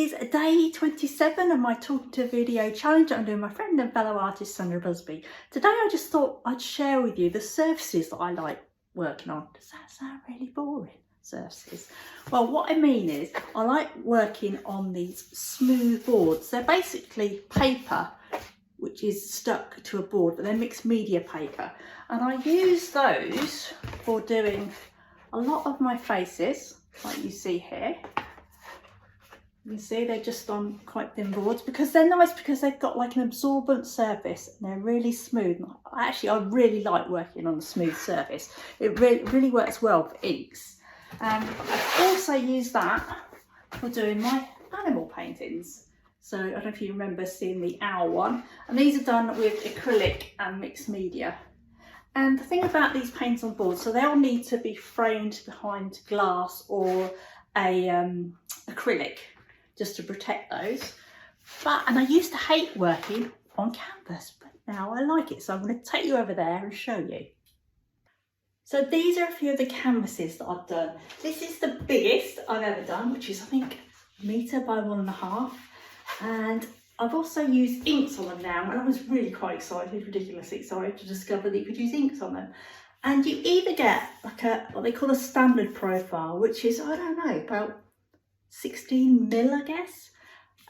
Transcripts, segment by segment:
is day 27 of my Talking to a Video challenge that I'm doing with my friend and fellow artist Sandra Busby. Today I just thought I'd share with you the surfaces that I like working on. Does that sound really boring? Surfaces? Well, what I mean is I like working on these smooth boards. They're basically paper which is stuck to a board, but they're mixed media paper. And I use those for doing a lot of my faces, like you see here. You can see they're just on quite thin boards because they're nice, because they've got like an absorbent surface and they're really smooth. Actually, I really like working on a smooth surface. It really works well for inks. I also use that for doing my animal paintings. So I don't know if you remember seeing the owl one. And these are done with acrylic and mixed media. And the thing about these paints on board, so they'll need to be framed behind glass or a acrylic, just to protect those. And I used to hate working on canvas, but now I like it. So I'm going to take you over there and show you. So these are a few of the canvases that I've done. This is the biggest I've ever done, which is I think 1 metre by 1.5. And I've also used inks on them now, and I was really quite excited, ridiculously excited to discover that you could use inks on them. And you either get like what they call a standard profile, which is, I don't know, about 16 mil, I guess.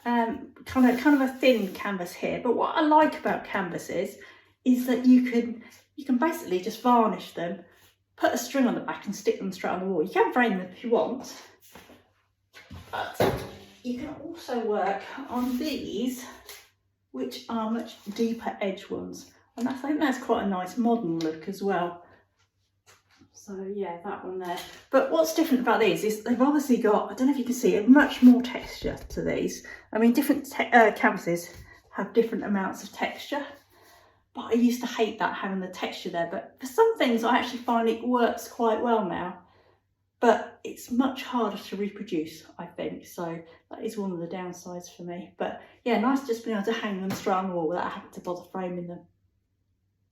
Kind of a thin canvas here. But what I like about canvases is that you can basically just varnish them, put a string on the back and stick them straight on the wall. You can frame them if you want, but you can also work on these, which are much deeper edge ones. And I think that's quite a nice modern look as well. So yeah, that one there. But what's different about these is they've obviously got, I don't know if you can see, much more texture to these. I mean, different canvases have different amounts of texture, but I used to hate that, having the texture there. But for some things, I actually find it works quite well now. But it's much harder to reproduce, I think. So that is one of the downsides for me. But yeah, nice just being able to hang them straight on the wall without having to bother framing them.